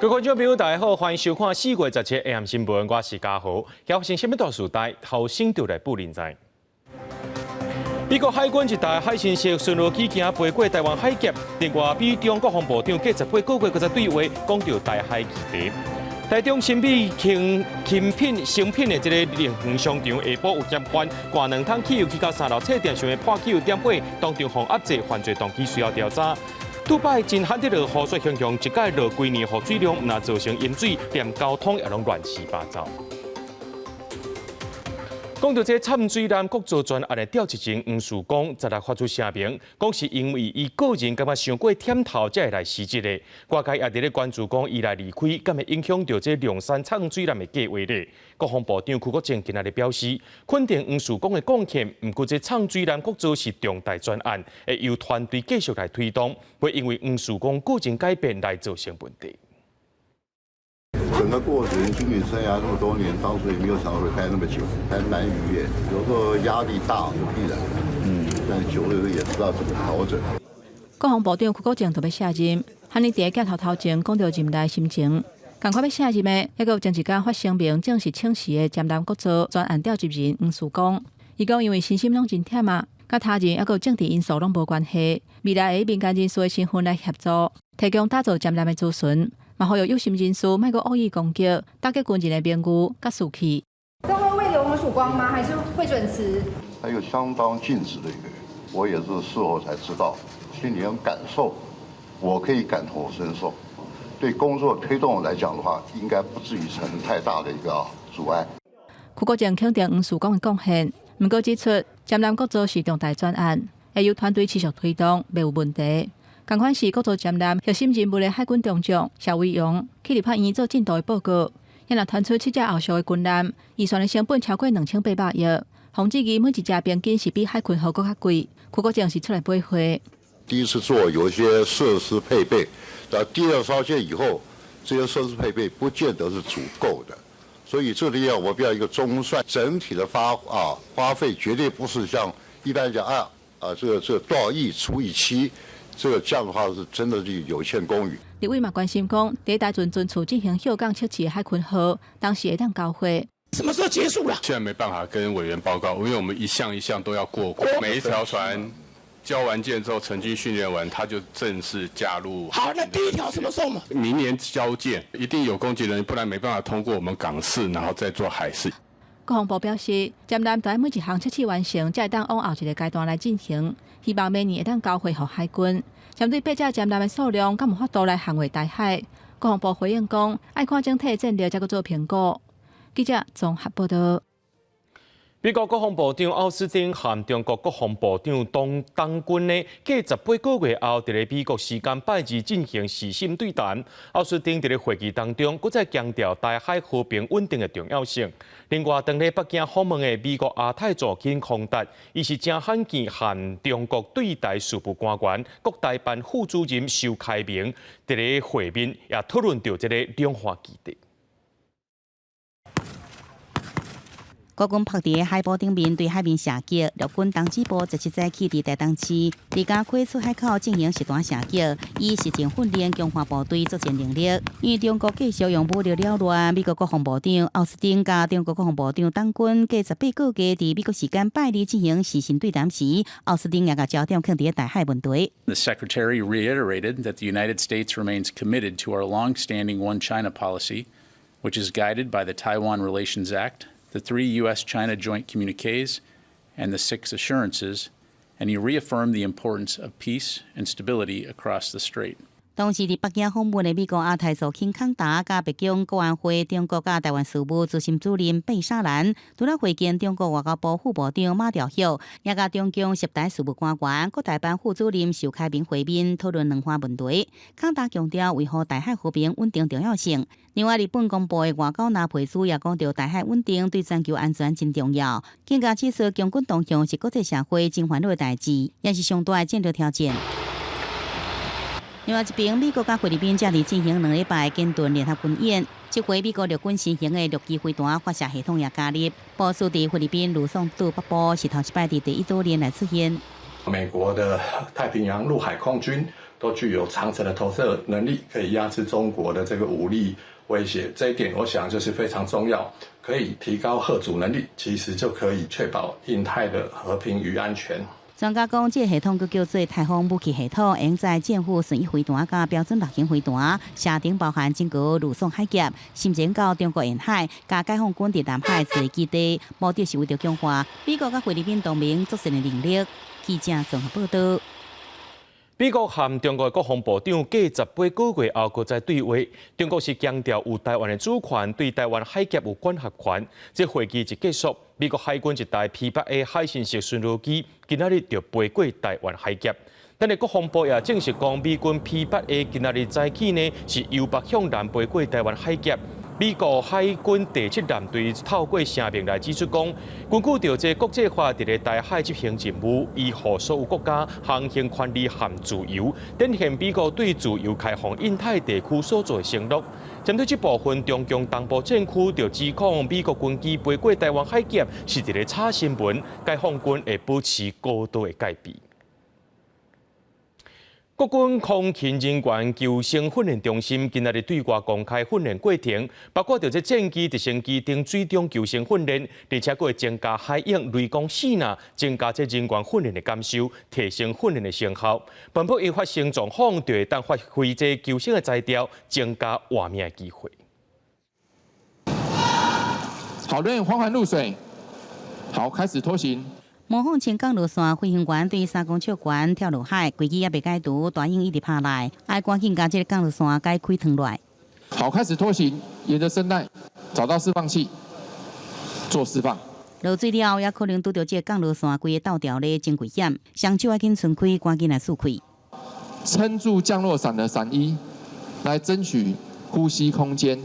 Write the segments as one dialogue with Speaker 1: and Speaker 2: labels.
Speaker 1: 各位观众朋友，大家好，欢迎收看4月17日 AM 新闻，我是嘉豪。要发生什么大事代，后先就来布林在。美国海军一台海神式巡逻机行飞过台湾海峡，另外，美中国防部长隔18个月才对话，讲到台海议题。台中新美成品的这个联恒商场下晡有嫌犯挂2桶汽油去到3楼册店，想要破汽油点火，当场防压制，犯罪动机需要调查。杜拜真罕得落雨雪形容，一届落几年雨水量，那造成淹水，连交通也拢乱七八糟。讲到这惨水男国造专案的调查前，黄曙光昨日发出声明，讲是因为伊个人感觉伤过忝头，才会来辞职的。外界也伫咧关注讲伊来离开，敢会影响到这梁山惨水男的计划呢？国防部长邱国正今日表示，肯定黄曙光的贡献，毋过这惨水男国造是重大专案，会由团队继续来推动，会因为黄曙光个人改变来造成问题。
Speaker 2: 整个过程，军旅生涯这么多年，当初也没有想到会待那么久，还难逾越。有时候压力大是必然的，但久了也知道怎么调整。
Speaker 3: 国防部长邱国正特别卸任，汉尼第一镜头前讲到任内心情，赶快要卸任的，还有前一天发声明正式请辞的江南国造专案调集人黄曙光，伊讲因为身心拢真忝啊，甲他人还有政治因素拢无关系，未来会以民间人士的身份来协助，提供打造江南的资讯。嘛，呼吁有心人士莫个恶意攻击、打击军人的名誉、甲士气。
Speaker 4: 这会为留黄曙光吗？还是会准辞？
Speaker 2: 他有相当尽职的一个人，我也是事后才知道，心里有感受，我可以感同身受。对工作推动来讲的话，应该不至于成太大的一个阻碍。
Speaker 3: 邱国正肯定黄曙光的贡献，不过指出，江南国造是重大专案，会由团队持续推动，袂有问题。同款是国造江南核心人物的海军中将邵伟勇去立法院做进度的报告，也若传出7只后续的军舰，预算的成本超过2800亿，防止机每一只边境是比海军号阁较贵。邱国正是出来背会。
Speaker 2: 第一次做有一些设施配备，第二艘舰以后，这些设施配备不见得是足够的，所以这里我们要一个中算，整体的花费绝对不是像一般讲这多少亿除以7。这样的话是真的是有欠公允。
Speaker 3: 立委嘛关心讲，第一台船处进行休港测试的海军号，当时会当交会。
Speaker 5: 什么时候结束了？
Speaker 6: 现在没办法跟委员报告，因为我们一项一项都要过关。每一条船交完舰之后，成军训练完，它就正式加入。
Speaker 5: 好，那第一条什么时候嘛？
Speaker 6: 明年交舰，一定有攻击人员，不然没办法通过我们港试，然后再做海试。
Speaker 3: 国防部表示，江南在每一项测试完成，才会当往后一个阶段来进行，希望明年会当交回予海军。针对8只江南的数量，敢无法度来捍卫大海？国防部回应讲，爱看整体战略才去做评估。记者综合报道。
Speaker 1: 美国国防部长奥斯汀和中国国防部长当军呢，继18个月后，伫咧美国时间拜二进行视讯对谈。奥斯汀伫咧会议当中，搁再强调台海和平稳定的重要性。另外，当咧北京访问的美国亚太驻金康达，伊是正罕见和中国对台事务官员、国台办副主任邱开明伫咧会面，也讨论到这个两化基地。
Speaker 7: 国军拍伫海堡顶面对海面射击，陆军东指部17早起伫台东市离家开出海口进行实弹射击，以实战训练强化部队作战能力。因为中国继续用武力扰乱，美国国防部长奥斯汀甲中国国防部长当军继18个月伫美国时间拜二进行视讯对谈时，奥斯汀也甲焦点放伫台海问题。
Speaker 8: The Secretary reiterated that the United States remains committed to our long-standing One China policy, which is guided by the Taiwan Relations Act, the 3 U.S.-China joint communiques, and the 6 assurances, and he reaffirmed the importance of peace and stability across the strait.
Speaker 7: 当时伫北京访问的美国亚太驻金康达甲北京国安会中国甲台湾事务资深主任贝沙兰，除了会见中国外交部副部长马朝旭，也甲中共涉台事务官员、国台办副主任邱开明会面，讨论两方问题。康达强调维护台海和平稳定重要性。另外，日本公布的外交纳佩斯也讲到台海稳定对全球安全真重要，更加指出强军动向是国际社会真烦恼的代志，也是上大的战略挑战。另外一边，美国甲菲律宾正伫进行2礼拜建盾联合军演，这回美国陆军新型的陆基飞弹发射系统也加入。部署伫菲律宾卢松杜北部是头一摆伫第1周年来出现。
Speaker 9: 美国的太平洋陆海空军都具有长程的投射能力，可以压制中国的这个武力威胁。这一点我想就是非常重要，可以提高嚇阻能力，其实就可以确保印太的和平与安全。
Speaker 7: 专家讲，这个系统佫叫做太空武器系统，用在舰载巡弋飞弹甲标准陆型飞弹，射程包含整个陆送海峡，甚至到中国沿海，甲解放军伫南海设基地，目的是为着强化美国甲菲律宾同盟作战的能力。记者综合报道。
Speaker 1: 美国和中国国防部长继18个月后，搁再对话。中国是强调有台湾的主权，对台湾海峡有管辖权。这会议一结束，美国海军一台 P-8A 海信式巡逻机今仔日就飞过台湾海峡。咱的国防部也证实讲，美军 P-8A 今仔日早起呢是由北向南飞过台湾海峡。美国海军第7舰队透过声明来指出讲，根据着这国际法伫个台海执行任务，依护所有国家航行权利和自由，展现美国对自由开放印太地区所做的承诺。针对这部分，中共东部战区就指控美国军机飞过台湾海峡是一个假新闻，解放军会保持高度的戒备。国军空勤人员救生训练中心今日对外公开训练过程，包括着这战机、直升机等水中救生训练，而且会增加海鹰、雷公四呐，增加这人员训练的感受，提升训练的成效。万不一发生状况，就会当发挥这救生的才调，增加活命的机会。
Speaker 10: 好，人员缓缓入水。好，开始拖行。
Speaker 7: 模仿前降落线飞行员对3公尺悬跳落海，飞机也未解除，大鹰一直拍来，爱赶紧将这个降落线解开腾落来。
Speaker 10: 好，开始拖行，沿着声带找到释放器，做释放。
Speaker 7: 落水了后，也可能拄到这个降落线规个倒掉咧，真危险。双手要紧伸开，赶紧来疏开。
Speaker 10: 撑住降落伞的伞衣，来争取呼吸空间。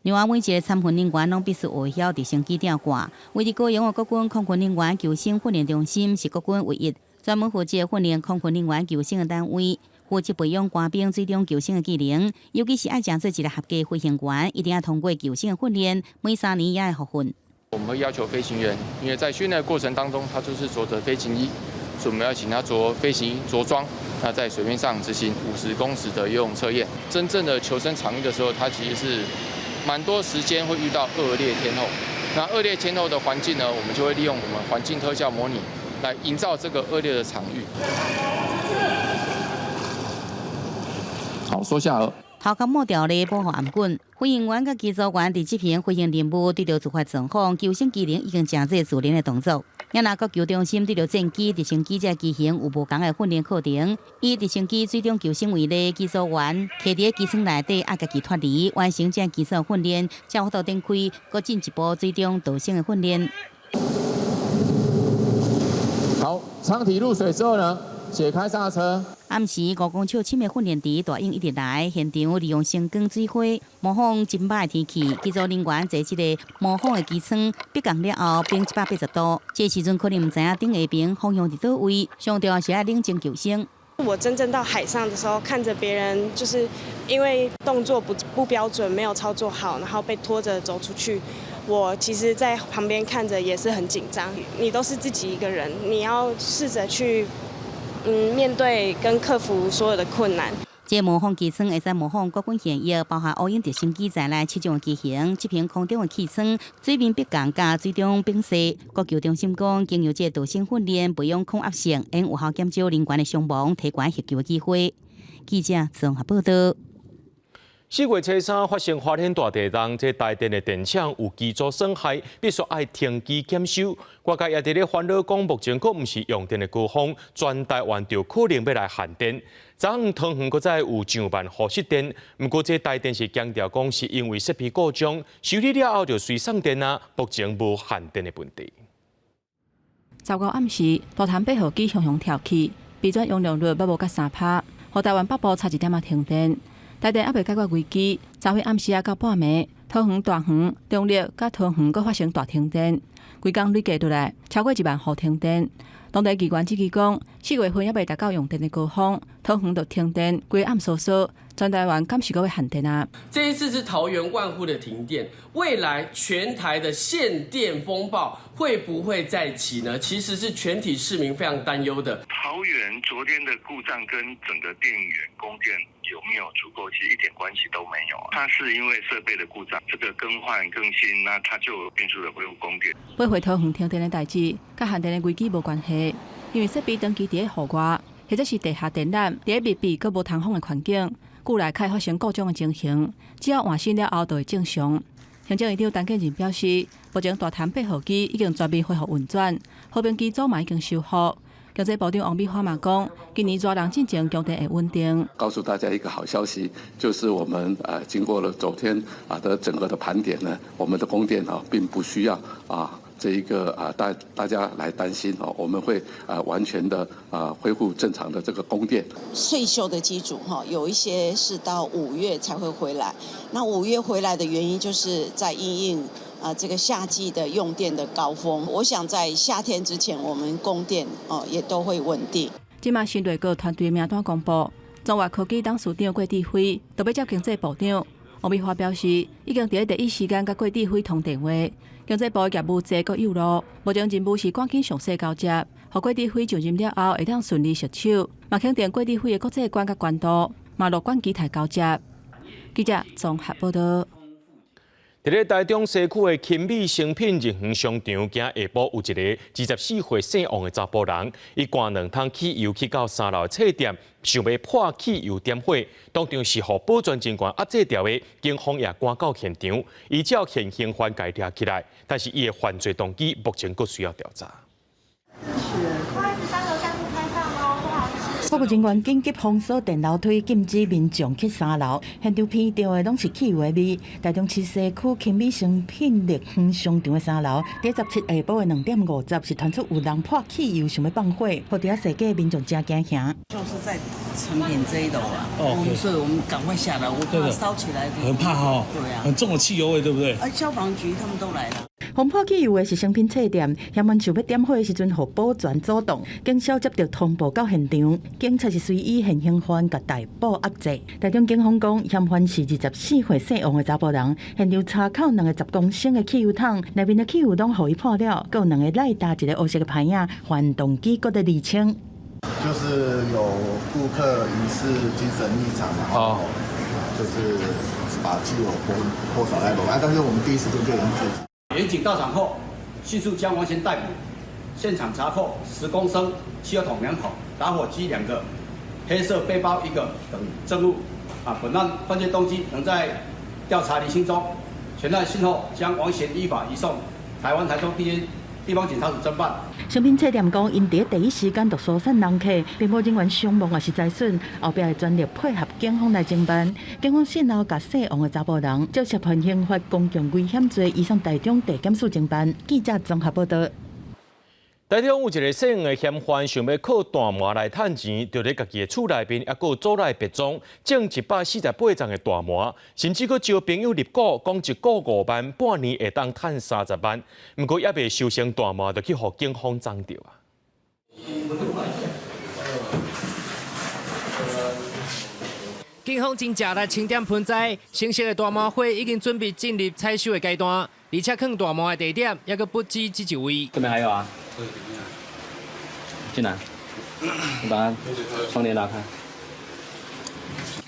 Speaker 7: 另外，每一个参训人员拢必须学晓直升机吊挂。为了高雄的国军空军人员救生训练中心是国军唯一专门负责训练空军人员救生的单位，负责培养官兵水中救生的技能，尤其是爱成做一个合格飞行员，一定要通过救生的训练，每3年也要学训。
Speaker 11: 我们会要求飞行员，因为在训练的过程当中，他就是着着飞行衣，所以我们要请他着飞行衣着装。那在水面上执行50公尺的游泳测验。真正的求生场域的时候，它其实是蛮多时间会遇到恶劣天候。那恶劣天候的环境呢，我们就会利用我们环境特效模拟来营造这个恶劣的场域。
Speaker 10: 好，缩下饵。
Speaker 7: 头壳抹掉咧，保护颔棍。飞行员甲机组员伫这片飞行任务对着自发状况，救生技能已经真做自然的动作。也那国救中心对着战机、直升机这机型有无同的训练课程。以直升机水中救生为例，机组员徛伫机舱内底，爱家己脱离，完成这基础训练，才有法度展开，搁进一步水中导生的训练。
Speaker 10: 好，舱体入水之后呢，解开刹车。
Speaker 7: 暗时5公尺深的训练池，大鹰一直来现场利用升光水花模仿真歹的天气，机组人员坐这个模仿的机舱，闭降了后冰180度，这时阵可能唔知影顶下边方向伫倒位，上重要是要冷静救生。
Speaker 12: 我真正到海上的时候，看着别人就是因为动作不标准，没有操作好，然后被拖着走出去。我其实，在旁边看着也是很紧张。你都是自己一个人，你要试着去。面对跟克服所有的困难。
Speaker 7: 这模仿机舱会使模仿国军现役，包含乌鹰直升机在内7种机型，这片空中的气舱，水面壁降加水中冰释。国救中心讲，经由这导生训练，培养抗压性，因有效减少人员的伤亡，提高获救的机会。记者综合报道。
Speaker 1: 4月初3发生花莲大地震，这台电的电厂有基础损害，必须爱停机检修。外界也伫咧烦恼讲，目前阁毋是用电的高峰，全台湾就可能要来限电。昨昏桃园阁再有上万户失电，不过这台电是强调讲是因为设备故障，修理了后就随送电啊，目前无限电的问题。
Speaker 3: 昨午暗时，大潭8号机雄雄跳起，备转用量率要无甲3%，互台湾北部差1点停电。台电还未解决危机，昨昏暗时到半暝，桃园大园、中立甲桃园阁发生大停电，规工累计落来超过1万户停电。当地机关指期讲，4月份还未达到用电的高峰，桃园就停电，规暗疏疏，全台湾敢是阁会限电啊？
Speaker 13: 这一次是桃园万户的停电，未来全台的限电风暴会不会再起呢？其实是全体市民非常担忧的。
Speaker 14: 桃园昨天的故障跟整个电源供电有没有足够，其实一点关系都没有啊。它是因为设备的故障，这个更换更新，那它就迅速的恢复供电。
Speaker 3: 每回桃园停电的代志，甲限电的危机无关系，因为设备长期伫咧户外，或者是地下电缆伫咧密闭佮无通风的环境，久来开发生故障的情形，只要换新了后就会正常。行政院长陈建仁表示，目前大潭配合机已经全面恢复运转，和平机组嘛已经修复。经济部长王美花嘛讲，今年热人进前供电会稳定。
Speaker 9: 告诉大家一个好消息，就是我们经过了昨天的整个的盘点呢，我们的供电并不需要这一个大家来担心我们会完全的恢复正常的这个供电。
Speaker 15: 税收的机组有一些是到5月才会回来，那5月回来的原因就是在因应这个夏季的用电的高峰。我想在夏天之前，我们供电也都会稳定。
Speaker 3: 即马新内阁团队名单公布，中华科技董事长郭志辉特别接经济部长。王美花表示，已经伫第一时间甲郭志辉通电话。经济部业务济阁有路，目前任务是赶紧详细交接，互郭志辉就任了后会当顺利接手。嘛肯定郭志辉的国际观甲关度，嘛乐观期待交接。记者综合报道。
Speaker 1: 伫咧台中西区的勤美诚品日园商场，今下晡有一个24岁姓王的查甫人，伊灌2桶汽油去到3楼册店，想要破汽油点火，当场是互保全警官压制掉的，警方也赶到现场，依照现行犯改抓起来，但是伊的犯罪动机目前佫需要调查。
Speaker 16: 不好意思，3楼暂不开放哦，不好意思。
Speaker 7: 保护人员紧急封锁电楼梯，禁止民众去3楼。现场闻到的拢是汽油的味。台中市西区勤美诚品日园商场的3楼，伫17下晡的2点50是传出有人破汽油，想要放火，互伫遐世界民众真惊吓。
Speaker 17: 就是在成品这一楼啊，所以我们赶快下来，我怕烧起来。
Speaker 5: 很怕哈，
Speaker 17: 对啊，
Speaker 5: 很重的汽油味，对不对？
Speaker 17: 消防局他们都来了。
Speaker 7: 轰破汽油的是诚品册店，嫌员想要点火的时阵，互保全阻挡，警消接到通报到现场，警察是随意现行犯甲逮捕压制。台中警方讲，嫌犯是24岁姓王的查甫人，现场查扣2个10公升的汽油桶，内面的汽油拢互伊破了，还有2个赖大一个黑色的牌影，犯动机搁在厘清。
Speaker 18: 就是有顾客疑似精神异常，然后就是把汽油泼洒在楼上，但是我们第一时间就已经制止。
Speaker 19: 民警到场后，迅速将王先逮捕，现场查扣10公升汽油桶2口，打火机2个，黑色背包1个等证物。本案犯罪动机仍在调查厘清中。全案讯后，将王贤依法移送台中地方警察署侦办。
Speaker 7: 诚品册店讲，因伫第一时间就疏散人客，并无人员伤亡也是灾损，后壁会全力配合警方来侦办。警方先后甲姓王的查甫人接涉犯刑法公共危险罪，移送台中地检署侦办。记者综合报道。
Speaker 1: 台中有一个姓的嫌犯，想要靠大麻来趁钱，就伫家己的厝内面，还佫组来别装种148丛的大麻，甚至佫招朋友入股，讲1股5万，半年会当趁30万。不过也未收成大麻，就去互警方抓到啊。
Speaker 20: 警方真正来清点盆栽，成熟的大麻花已经准备进入采收的阶段，而且放大麻的地点也佫不止这一位。
Speaker 21: 这边还有啊，进来，你把窗帘拉开。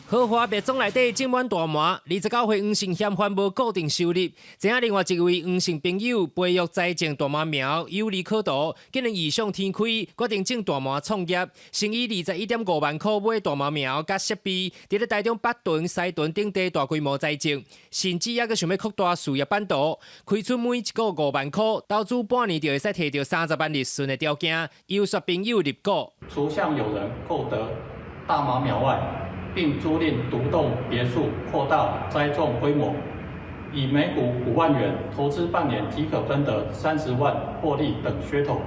Speaker 20: 豪华别庄内底种满大麻，29岁黄姓嫌犯无固定收入，只另外一位黄姓朋友培育栽种大麻苗有利可图，竟然异想天开，决定种大麻创业，先以21.5万块买大麻苗甲设备，伫咧台中8吨、西屯等地大规模栽种，甚至还佫想要扩大事业版图，开出每1股5万块，投资半年就会使摕到30万利润的条件，邀说朋友入股。
Speaker 22: 除向有人购得大麻苗外，并租赁独栋别墅，扩大栽种规模，以每股5万元投资半年即可分得30万获利等噱头，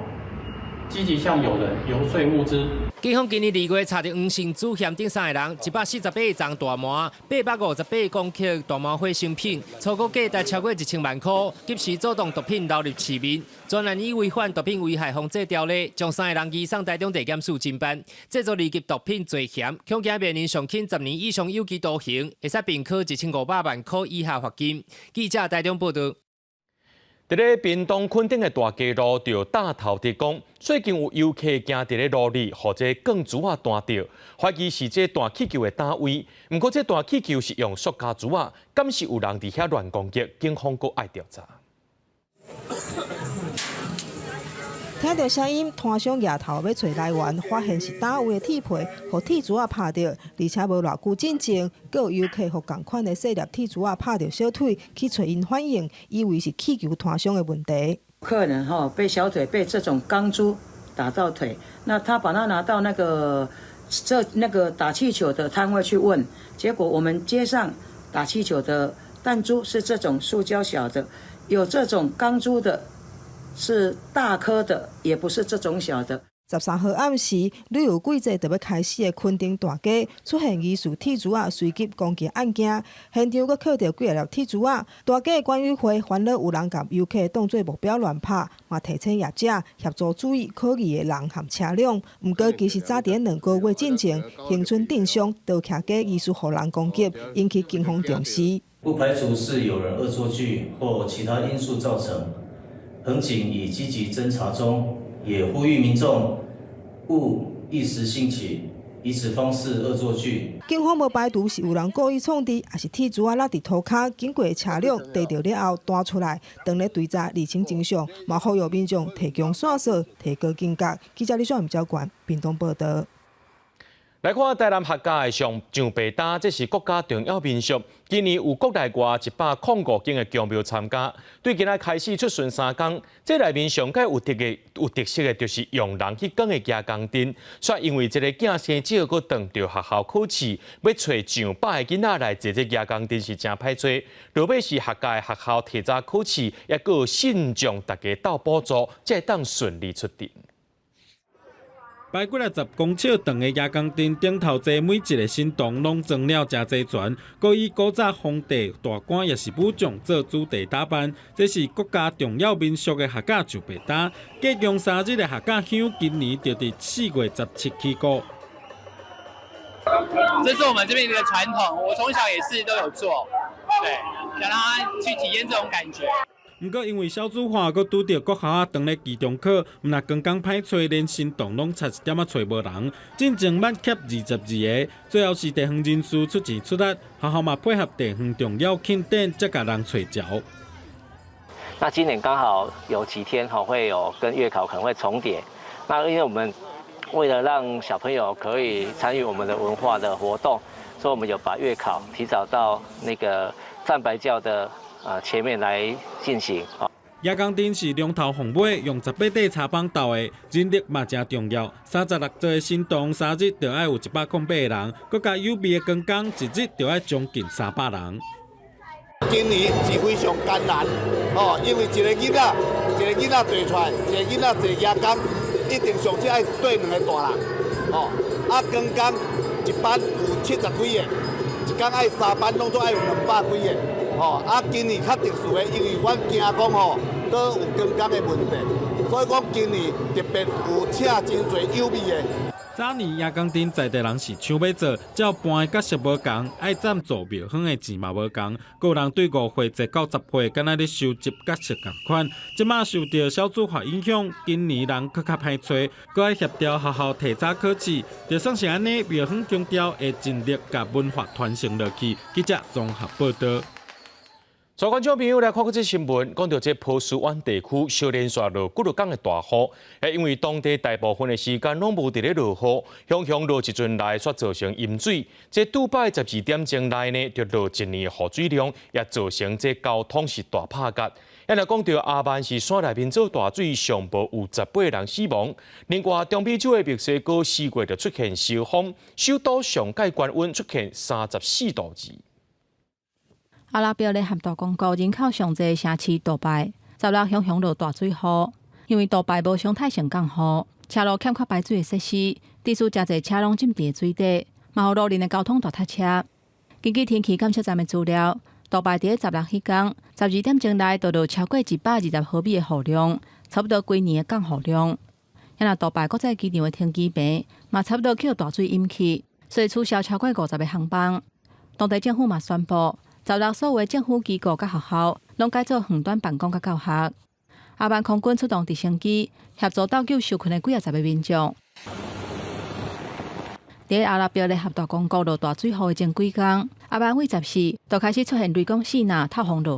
Speaker 22: 积极向友人游说募资。
Speaker 20: 警方今年2月查到黄姓主嫌等3个人，148张大麻、858公克大麻花成品，粗估价值超过1000万块，及时主动毒品流入市面。专案以违反毒品危害防治条例，将3个人移送台中地检署侦办。制作2级毒品罪嫌，恐惊面临上轻10年以上有期徒刑，会使并科1500万块以下罚金。记者台中报道。
Speaker 1: 伫咧屏东垦丁的大街路，就大头的讲，最近有游客行伫咧路里，或者钢珠啊弹到，怀疑是这弹气球的单位。不过这弹气球是用塑胶珠啊，敢是有人伫遐乱攻击？警方阁爱调查。
Speaker 2: 听到声音，摊上额头要找来源，发现是单位的铁皮，互铁珠啊拍到，而且无偌久进前，阁有游客互同款的细粒铁珠啊拍到小腿，去找因反映，以为是气球摊上的问题。
Speaker 4: 客人被小腿被这种钢珠打到腿，那他把它拿到那个打气球的摊位去问，结果我们街上打气球的弹珠是这种塑胶小的，有这种钢珠的。是大颗的，也不是这种小的。
Speaker 2: 13号暗时，旅游季节就要开始的垦丁大街出现疑似铁珠啊随机攻击案件，现场阁扣到几粒铁珠啊。大街管委会烦恼有人甲游客当作目标乱拍，嘛提醒业者协助注意可疑的人和车辆。不过，其实早伫2个月之前，恒春镇上倒徛街疑似互人攻击，引起警方重视。
Speaker 23: 不排除是有人恶作剧或其他因素造成。衡警已积极侦查中，也呼吁民众勿一时兴起，以此方式恶作剧。
Speaker 2: 警方无排除是有人故意创治，还是铁珠啊落伫涂骹，经过车辆逮到了后弹出来，当咧追查厘清真相，嘛呼吁民众提供线索，提高警觉。记者李爽、吴昭冠，屏东报道。
Speaker 1: 来看台南客家的上白搭，这是国家重要民俗。今年有国内外105间的宫庙参加，对今仔开始出巡3天。这内面上界有特色的，就是用人去耕的加工灯。却因为一个囝生少，佮当着学校考试，要找上百个囡仔来坐这加工灯是真歹找。落尾是客家的学校提早考试，也佮信众大家斗补助，才会当顺利出阵。
Speaker 24: 摆几10公尺长的亚钢灯顶头坐每一个神童，拢装了真侪船，佮以古早皇帝、大官也是武将做主题打扮。这是国家重要民俗的客家上白搭。隔强3日的客家乡，今年就伫4月17起过。
Speaker 25: 这是我们这边的一个传统，我从小也是都有做，对，想让他去体验这种感觉。
Speaker 24: 不过因为少子化，佮拄到国校啊当咧期中考，毋若刚刚歹找，连神童拢差一点仔找无人，进前满缺22个，最后是地方人士出钱出力，学校嘛配合地方重要庆典，才甲人找着。
Speaker 26: 那今年刚好有几天会有跟月考可能会重叠，那因为我们为了让小朋友可以参与我们的文化的活动，所以我们有把月考提早到那个站白教的前面来进行。
Speaker 24: 亚钢灯是龙头凤尾，用18块茶帮斗的，人力嘛真重要。36座的神童，3日就要有108个人，佮加有味的观光，一日就要将近300人。
Speaker 5: 今年是非常艰难因为一个囡仔坐出来，一个囡仔坐亚钢，一定上少爱对2个大人观光一班有70几个，一天爱3班，拢总爱有200几个。今年较特殊的，因为阮惊讲都有观光的问题，所以讲今年特别有请真侪有味的。
Speaker 24: 早年亚钢灯在地人是抢要做，照搬的角色无共，爱赞助庙方的钱嘛无共。个人对5岁至90岁，敢若咧收集角色同款。即马受到少子化影响，今年人更较歹找，搁爱协调学校提早考试，就算是安尼，庙方强调会尽力甲文化传承落去。记者综合报道。
Speaker 1: 所观众朋友来看这新闻，讲到这波斯湾地区小连续落几日天的大雨，因为当地大部分的时间拢无伫咧落雨，雄雄落一阵来，却造成淹水。这杜拜12点钟内呢，就落1年的雨水量，也造成这交通是大拍角。也来讲到阿曼是山内面做大水，上无有18个人死亡。另外，中美洲的墨西哥4月就出现烧风，首都上界高温出现34度字。
Speaker 3: 阿拉伯联合大公告人口上侪城市杜拜，16雄落大水雨，因为杜拜无常态性降雨，车路欠缺排水的设施，致使真侪车拢浸伫水底，嘛互路面的交通大塞车。根据天气监测站的资料，杜拜伫16迄天12点钟内达到超过120毫米的雨量，差不多规年的降雨量。也若杜拜国际机场的停机坪嘛差不多去大水淹去，所以取消超过50个航班。当地政府嘛宣布，16所有的政府机构甲学校拢改做远端办公甲教学。阿曼空军出动直升机协助斗救受困的几10个民众。伫阿拉伯联合大公国落大水后的前几天，阿曼为14就开始出现雷公四那透风落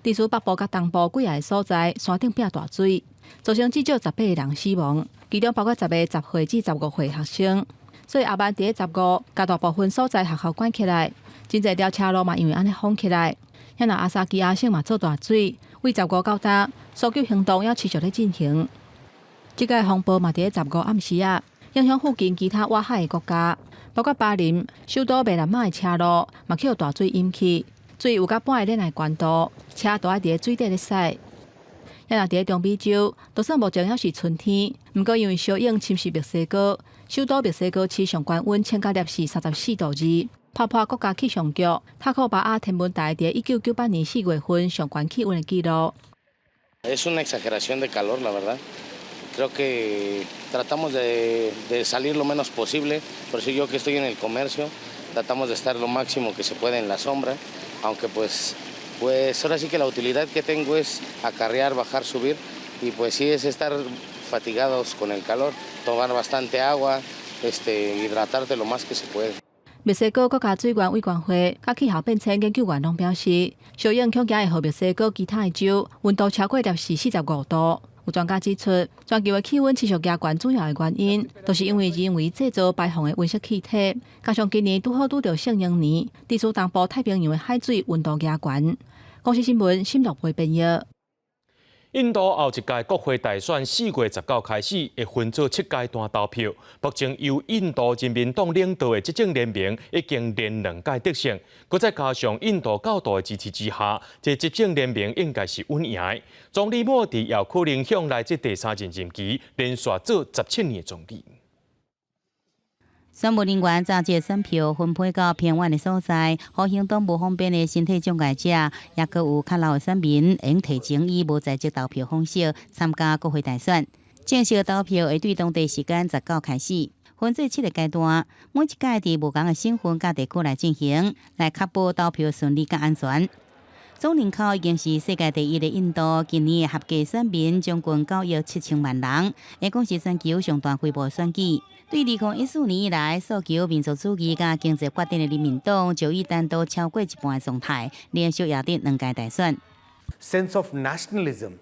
Speaker 3: 雨，致使北部甲东部几个所在山顶变大水，造成至少18个人死亡，其中包括10个10岁至15岁学生。所以阿曼伫15甲大部分所在学校关起来，真侪条车路嘛因为安尼封起来。也若阿萨基亚省嘛做大水，为15到达搜救行动要持续咧进行。即个风暴嘛伫15暗时啊，影响附近其他外海的国家，包括巴林、首都贝兰马的车路嘛去大水淹去，水有甲半个链来悬度，车都爱伫水底咧驶。也若伫中美洲，就算目前还是春天，毋过因为小影侵蚀墨西哥，首都墨西哥市上悬温称甲摄氏34度2。泡泡国家气象局塔科巴亚天文台伫1998年4月份上悬气温的记录。
Speaker 6: Es una exageración de calor, la verdad. Creo que tratamos de salir lo menos posible. Por eso yo que estoy en el comercio, tratamos de estar lo máximo que se puede en la sombra, aunque pues ahora sí que la utilidad que tengo es acarrear, bajar, subir, y pues sí es estar fatigados con el calor, tomar bastante agua, hidratarte lo más que se puede.
Speaker 3: 墨西哥国家水源委员会甲气候变迁研究员拢表示，小影恐惊会予墨西哥其他的州温度超过摄氏45度。有专家指出，全球的气温持续加悬主要的原因，就是因为人为制造排放的温室气体，加上今年拄好拄到圣婴年，致使东部太平洋的海水温度加悬。公司新闻沈乐培编译。
Speaker 1: 印度后一届国会大选4月19开始，会分做7阶段投票。目前由印度人民党领导的执政联盟已经连2届得胜，佮再加上印度高度的支持之下，这执政联盟应该是稳赢的。总理莫迪也有可能向来这第3任任期连续做17年总理。
Speaker 7: 选务人员早节选票分配到偏远的所在，互行动无方便的身体障碍者，也佮有较老的选民，用提前以无在职投票方式参加国会大选。正式投票会对当地时间19开始，分做7个阶段，每一届伫无同的省份甲地区来进行，来确保投票顺利甲安全。总人口已经是世界第1的印度，今年的合计选民将近9亿7000万人，会讲是全球上大规模的选举。对2014年以来，诉求民族主义甲经济发展的人民党就已单独超过一半的状态，连续赢得2届大选。
Speaker 8: Sense of nationalism,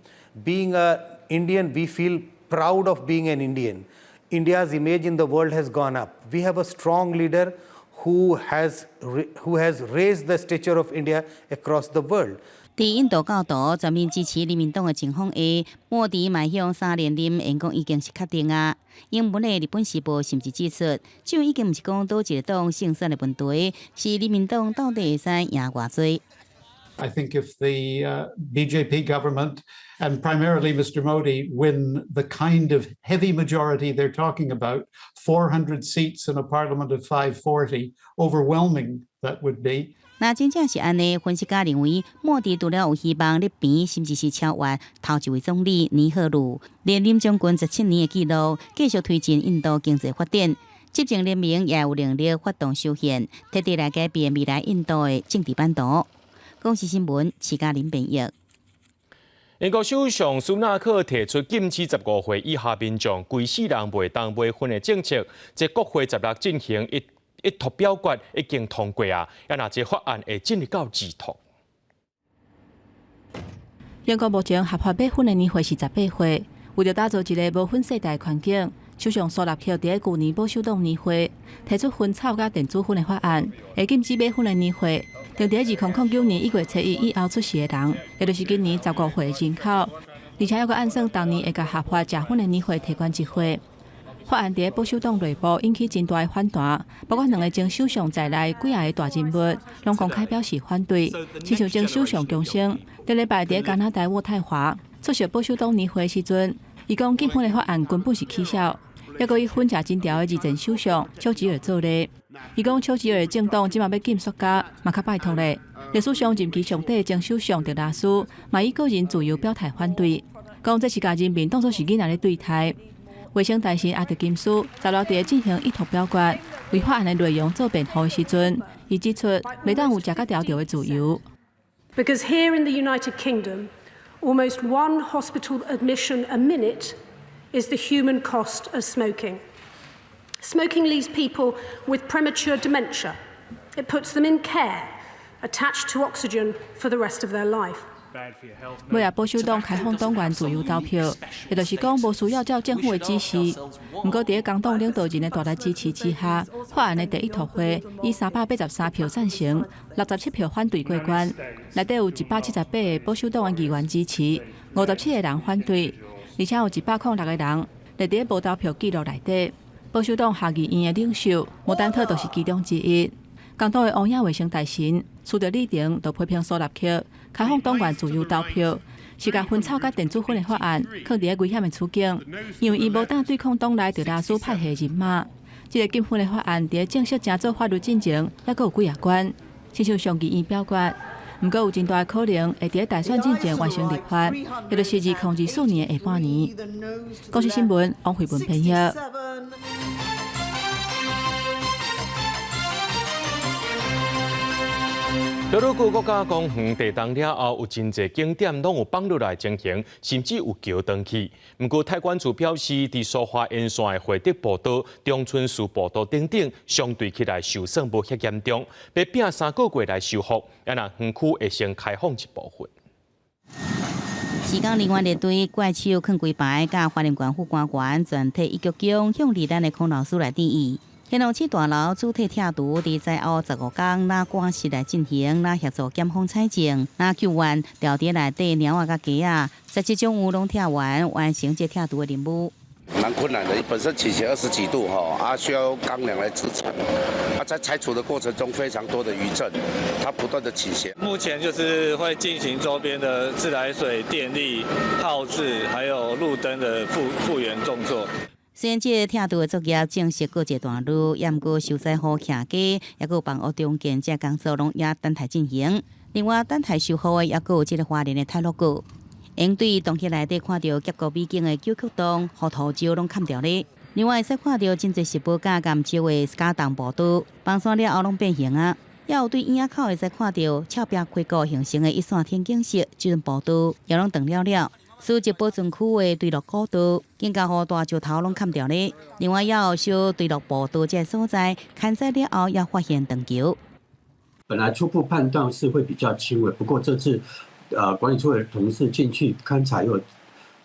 Speaker 8: being an Indian, we feel proud of being an Indian. India's image in the world has gone up. We have a strong leader who has raised the stature of India across the world.
Speaker 7: 伫印度教徒全面支持人民党的情况下，莫迪迈向3连任，因讲已经是确定啊。英文的《日本时报》甚至指出，这已经毋是讲倒一个党胜选的问题，是人民党到底会使赢偌济。
Speaker 22: I think if the BJP government and primarily Mr. Modi win the kind of heavy majority they're talking about, 400 seats in a parliament of 540, overwhelming that would be.
Speaker 7: 那真正是安尼，分析家认为，莫迪除了有希望入边，甚至是超越头一位总理尼赫鲁，连任将近17年的纪录，继续推进印度经济发展。执政联盟也有能力发动修宪，彻底来改变未来印度的政治版图。公司新闻，齐嘉玲编译。
Speaker 1: 英国首相苏纳克提出禁止15岁以下民众规世人袂当买薰的政策，在国会16进行一读表决已经通过啊，也若这法案会进入到二读。
Speaker 3: 英国目前合法买薰的年岁是18岁，为了打造一个无薰世代环境，首相苏纳克伫旧年保守党年会提出薰草甲电子薰的法案，会禁止买薰的年岁。定伫2009年1月7日以后出世的人，也就是今年15岁的人口，而且还佫按算当年会甲合法食薰的年岁提悬1岁。法案伫保守党内部引起真大的反弹，包括2个前首相在内几个大人物拢公开表示反对。亲像前首相强生，顶礼拜伫加拿大渥太华出席保守党年会时阵，伊讲禁喷的法案根本是起笑，还佫以混淆真条的日前首相丘吉尔做例。伊讲丘吉尔的政党即马要禁塑胶，嘛较拜托咧。历史上任期上短前首相德拉斯，嘛以个人自由表态反对，讲这是甲人民当作是囡仔咧对待。卫生大臣阿德金斯16日进行意图表决，为法案的内容做辩护的时阵，伊指出袂当有食甲条条的自由。
Speaker 9: Because here in the United Kingdom, almost one hospital admission a minute is the human cost of smoking. Smoking leaves people with premature dementia. It puts them in care, attached to oxygen for the rest of their life.
Speaker 3: 尾啊，保守党开放党员自由投票，也就是讲无需要照政府的指示。不过，在工党领导人的大力支持之下，法案的第一读会以383票赞成、67票反对过关。内底有178个保守党的议员支持，57个人反对，而且有106个人列伫无投票记录内底。保守党下议院的领袖莫丹特就是其中之一。工党的欧亚卫生大臣苏德利廷就批评苏纳克开放党员自由投票，是甲分草甲电子烟的法案放伫危险的处境，因为伊无当对抗党内德拉斯派系人马。这个禁烟的法案伫正式正做法律进程，还佫有几啊关，亲像上议院表决，不过有真大的可能会伫大选进程完成立法，也就是2024年的下半年。国视新闻王慧文编译。
Speaker 1: 多鲁古国家公园地动了后，有真侪景点拢有放落来进行，甚至有桥登去。不过，台管处表示，伫苏花沿线的惠德步道、中春树步道等等，相对起来受损无遐严重，要拼3个月来修复，也让园区会先开放一部分。
Speaker 7: 时间人员列队怪手放规排，甲花莲县副官员全体一鞠躬向离咱的孔老师来致意。天龙市大楼主体拆除伫在后15天，拿关系来进行，拿协助检方采证，拿救援调伫内底鸟仔甲鸡仔，17种乌龙拆完成这拆除的任务。
Speaker 10: 蛮困难的，本身倾斜20几度需要钢梁来支撑。在拆除的过程中，非常多的余震，它不断的倾斜。
Speaker 11: 目前就是会进行周边的自来水、电力、耗资，还有路灯的复原动作。
Speaker 7: 虽然这拆除的作业正式过一段路，也毋过受灾户徛家，也有房屋重建这工作拢也等待进行。另外，等待修复的也有这个花莲的泰鲁阁。应对洞穴内底看到结构美景的九曲洞，和土石拢砍掉咧。另外，使看到真侪石堡架甘石的假洞步道，崩山了后拢变形啊。也有对院仔口会使看到峭壁开沟形成的一线天景式这种步道，也拢断了。数值保存区的对落高度，更加互大石头拢砍掉咧。另外，也有小对落步道这所在，勘测了后也发现断桥。
Speaker 12: 本来初步判断是会比较轻微，不过这次管理处的同事进去勘察又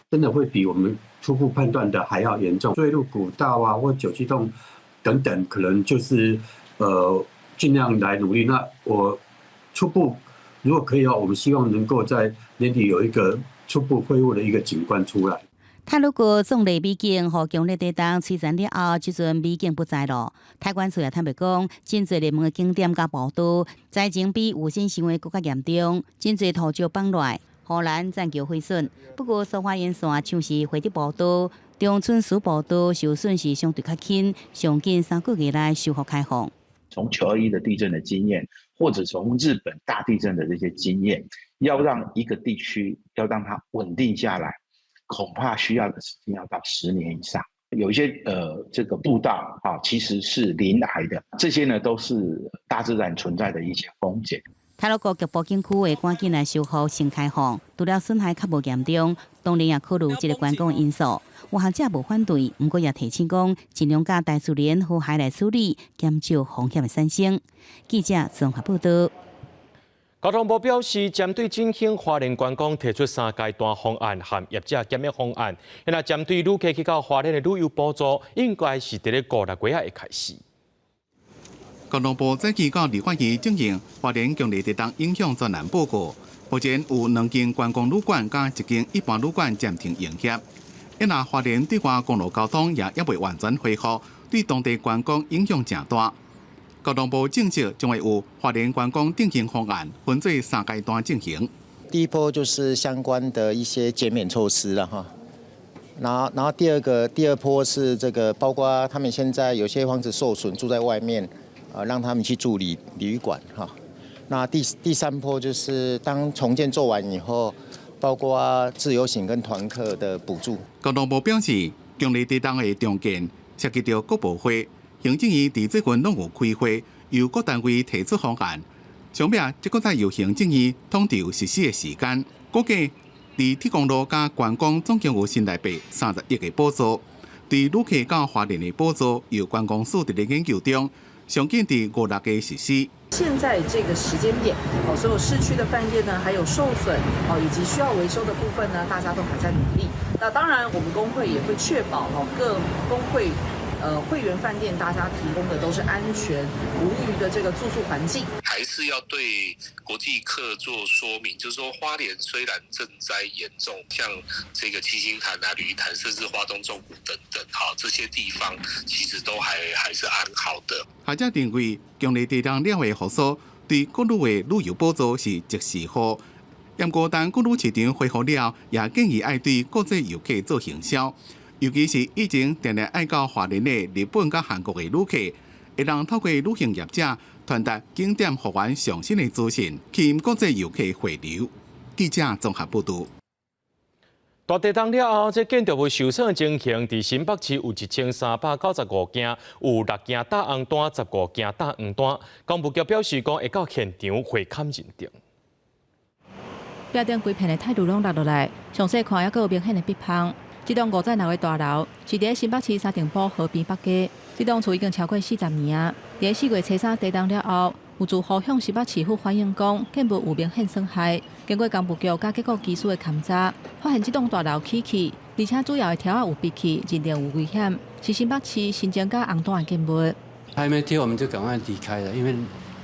Speaker 12: 真的会比我们初步判断的还要严重。坠入古道啊，或九曲洞等等，可能就是尽量来努力。那我初步如果可以的话，我们希望能够在年底有一个初步恢复的一个景观出来。
Speaker 7: 泰鲁阁壮丽美景，和强烈地动摧残了后，即阵美景不在了。台管处也坦白讲，真侪热门的景点甲步道，灾情比有心行为更加严重，真侪土石崩落，荷兰栈桥毁损。不过，苏花沿线像是惠德步道、中春树步道受损是相对较轻，上近3个月来修复开放。
Speaker 13: 从921的地震的经验，或者从日本大地震的这些经验，要让一个地区要让它稳定下来，恐怕需要的时间要到10年以上。有一些这个步道其实是临崖的，这些呢都是大自然存在的一些风险。
Speaker 7: 泰鲁阁局部景区会赶紧来修复新开放，除了损害较无严重，当然也考虑这个观光因素。有学者无反对，不过也提醒讲，尽量甲大自然和海来处理，减少风险的产生。记者综合报道。
Speaker 1: 交通部表示，针对振兴花莲观光提出3阶段方案和业者检疫方案。那针对旅客去到花莲的旅游补助，应该是伫咧5、6月会开始。
Speaker 14: 交通部早期到2月进行花莲强烈地动影响专栏报告，目前有2间观光旅馆加1间一般旅馆暂停营业。一那花莲对外公路交通也未完全恢复，对当地观光影响真大。交通部正式将会有花莲观光振兴方案，分做3阶段进行。
Speaker 27: 第一波就是相关的一些减免措施了哈，
Speaker 15: 然后第二波是这个，包括他们现在有些房子受损，住在外面，让他们去住旅馆哈。那第三波就是当重建做完以后，包括自由行跟团客的补助。
Speaker 14: 交通部表示，强烈地动的重建涉及到各部会，行政院伫最近拢有开会，由各单位提出方案。上壁即个在由行政院统筹实施的时间，估计伫铁公路加观光总共有新台币30亿的补助。伫旅客到花莲的补助，由观光署伫咧研究中，上近伫5、6个实施。
Speaker 16: 现在这个时间点，所有市区的饭店呢，还有受损以及需要维修的部分呢，大家都还在努力。那当然，我们工会也会确保各工会会员饭店大家提供的都是安全无虞的这个住宿环境。
Speaker 17: 还是要对国际客做说明，就是说花莲虽然震灾严重，像这个七星潭旅潭，甚至花东纵谷等等，这些地方其实都还是安好的。
Speaker 14: 学者认为，强烈地动了的复苏对各旅的旅游补助是即时好。不过，当各旅市场恢复了，也建议爱对国际游客做行销，尤其是以前定定爱到花莲的日本甲韩国的旅客，会当透过旅行业者传达景点复原上新的资讯，吸引国际游客回流。记者综合报道。
Speaker 1: 大地震了后，这建筑物受损的情形，伫新北市有1395件，有6件打红单，15件打黄单。公务局表示讲，会到现场会勘认定。
Speaker 3: 壁顶规片的态度拢落落来，详细看还佫有明显的壁碰。这栋506个大楼是伫新北市沙丁堡河边北街，这栋厝已经超过40年啊。伫4月初3地震了后，有住户向新北市府反映讲，建物有明显损害。经过公务局甲结构技术的勘查，发现这栋大楼起气，而且主要的条有闭气，认定有危险，是新北市新增加红单的建物。
Speaker 18: 还没贴，我们就赶快离开了，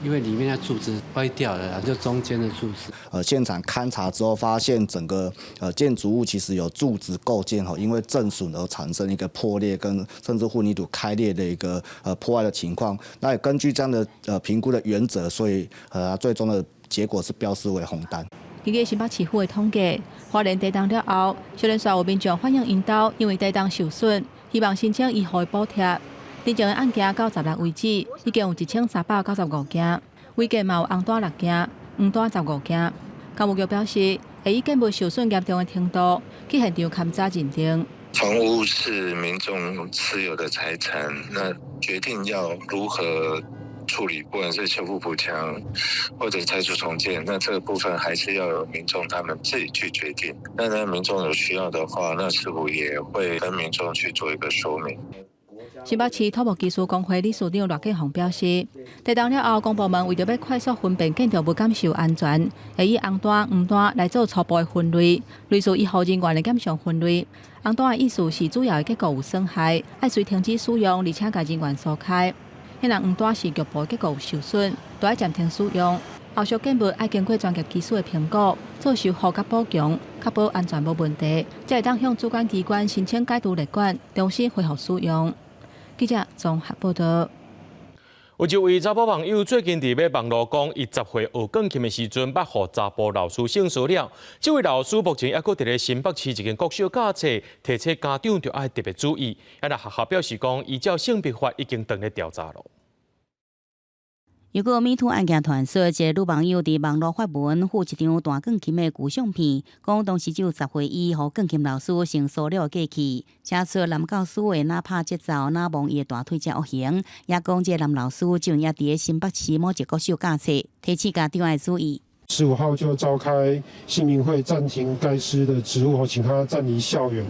Speaker 18: 因为里面的柱子歪掉了，就中间的柱子。
Speaker 19: 现场勘查之后，发现整个建筑物其实有柱子构件因为震损而产生一个破裂跟甚至混凝土开裂的一个破坏的情况。那也根据这样的评估的原则，所以最终的结果是标示为红单。
Speaker 3: 根据新北市府的统计，花莲地震了后，小连续有民众反映因家因为地震受损，希望申请医护的补贴。地震的案件到16为止，已经有1395件，违建嘛有红单6件，黄单15件。公务局表示，会以建物受损严重的程度去现场勘查认定。
Speaker 21: 房屋是民众持有的财产，那决定要如何处理，不管是修复补强或者拆除重建，那这个部分还是要有民众他们自己去决定。那民众有需要的话，那市府也会跟民众去做一个说明。
Speaker 3: 新北市土木技术工会理事长骆继宏表示，地震了后，公部门为着要快速分辨建筑物感受安全，会以红单、黄单来做初步的分类，类似医护人员的检伤分类。红单的意思是主要的结构有损害，要随停止使用，而且甲人员疏开。迄人黄单是局部结构有受损，就要暂停使用。后续建物要经过专业技术的评估，做修复甲补强，确保安全无问题，才会当向主管机关申请解除列管，重新恢复使用。记者综合报道。
Speaker 1: 有一位查甫网友最近伫咧网络讲，伊10岁学钢琴的时阵，捌互查甫老师性骚扰。这位老师目前还佫伫咧新北市一间国小教册，提醒家长着爱特别注意。也学校表示讲，依照性别法已经当咧调查了。
Speaker 7: 如果MeToo案件传说，一个女网友伫网络发文附一张弹钢琴的旧相片，讲当时只有10岁伊互钢琴老师性骚扰过去，写出男教师的哪拍节奏哪摸伊的大腿才恶行，也讲这男老师就也伫咧新北市某一国小教册，提醒家长爱注意。
Speaker 27: 15号就召开姓名会，暂停该师的职务，请他暂离校园。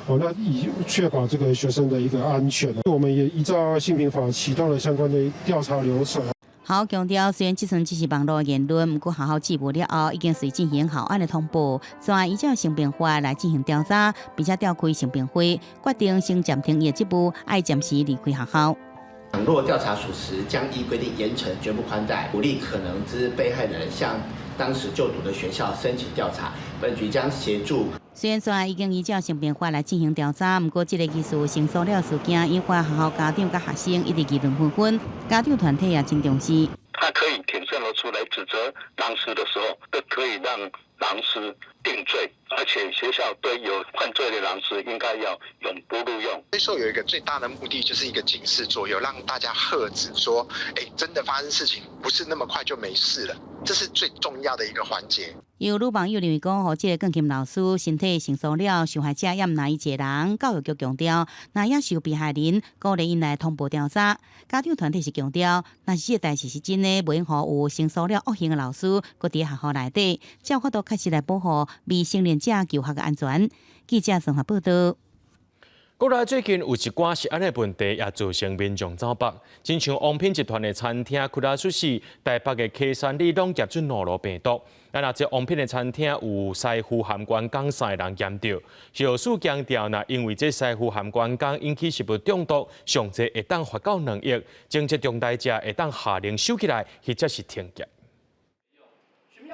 Speaker 27: 那以确保这个学生的一个安全，我们也依照性平法启动了相关的调查流程。
Speaker 7: 校强调，虽然这阵只是网络言论，不过学校记录了后，已经随进行校案的通报，专依照性平法来进行调查，并且召开性平会，决定先暂停业职务，爱暂时离开学校。
Speaker 28: 若调查属实，将依规定严惩，绝不宽待，鼓励可能之被害人向当时就读的学校申请调查。本局将协助。
Speaker 7: 虽然说已经依照性平法来进行调查，不过这个技术性骚扰事件引发学校家长和学生一直议论纷纷，家长团体也真重视。
Speaker 29: 他可以挺身而出来指责当时的时候，可以让
Speaker 21: 狼师定罪，而且学校对有犯罪的狼师应该要永不录用。
Speaker 2: 这时候有一个最大的目的，就是一个警示作用，让大家喝止说，真的发生事情不是那么快就没事了，这是最重要的一个环节。
Speaker 7: 有女网友认为讲，这个钢琴老师身体成熟了，受害者也唔哪一个人。教育局强调，若也受被害人，鼓励因来通报调查。家长团体是强调，若是这个代志是真的，袂用互有承受了恶行的老师，搁伫学校内底，才有法度确实来保护未成年者求学嘅安全。记者综合报道。
Speaker 1: 国内最近有一寡食安的问题，也造成民众走北。亲像王品集团的餐厅屈拉出事，台北的溪山里拢验出诺罗病毒。若这王品的餐厅有师傅含关讲3个人验到，药师强调，若因为这师傅含关讲引起食物中毒，上济会当罚到2亿，情节重大者会当下令收起来，或者是停业。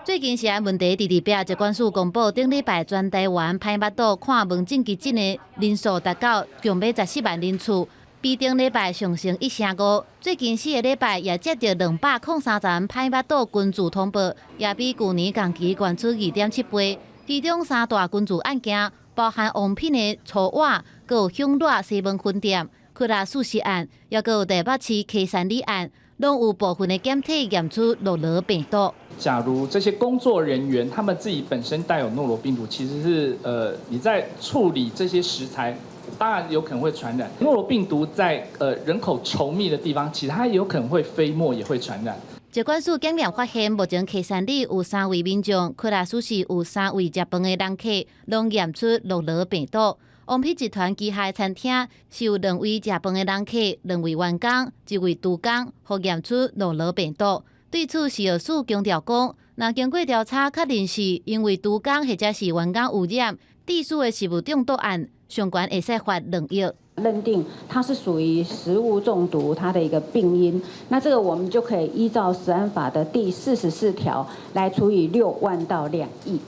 Speaker 4: 最近食安问题直直壁，疾管署公布，顶礼拜全台湾歹巴肚看门诊急诊的人数达到强要14万人次，比顶礼拜上升1.5%。最近4个礼拜也接到203站歹巴肚捐助通报，也比去年同期悬出2.7倍。其中3大捐助案件包含王品的粗瓦，佮有享乐西门分店、屈拉素食案，也佮有台北市溪山里案。拢有部分的检体验出诺罗病毒。
Speaker 5: 假如这些工作人员他们自己本身带有诺罗病毒，其实是你在处理这些食材，当然有可能会传染。诺罗病毒在人口稠密的地方，其实它也有可能会飞沫，也会传染。
Speaker 4: 疾管署检验发现，目前溪山里有3位民众，屈拉素食有3位食饭的人客，拢验出诺罗病毒。王品集团旗下餐厅是有2位食饭的人客，2位员工，1位厨工，互验出诺罗病毒。对此，食药署强调讲，若经过调查确认是因为厨工或者是员工污染，地属的食物中毒案，相关会使罚2亿。
Speaker 20: 认定它是属于食物中毒，它的一个病因，那这个我们就可以依照食安法的第44条来处以6万到2亿。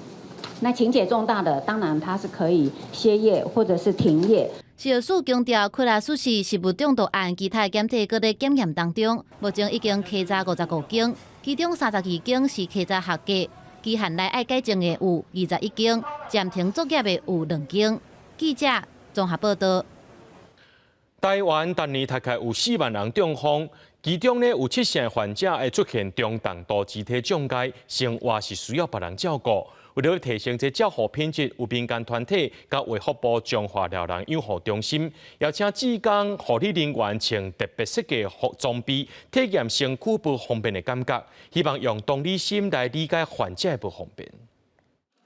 Speaker 20: 那情节重大的，当然它是可以歇业或者是停业。
Speaker 4: 食药署强调，屈拉素食食物中毒案其他检体搁在检验当中，目前已经稽查55件，其中32件是稽查合格，期限内爱改正的有21件，暂停作业的有2件。记者综合报道。
Speaker 1: 台湾今年大概有4万人中风，其中呢有7成的患者会出现中等度肢体障碍，生活是需要别人照顾。为了提升这照护品质，有民间团体甲卫福部中华老人养护中心邀请志工护理人员穿特别设计装备，体验身躯不方便的感觉，希望用同理心来理解患者的不方便。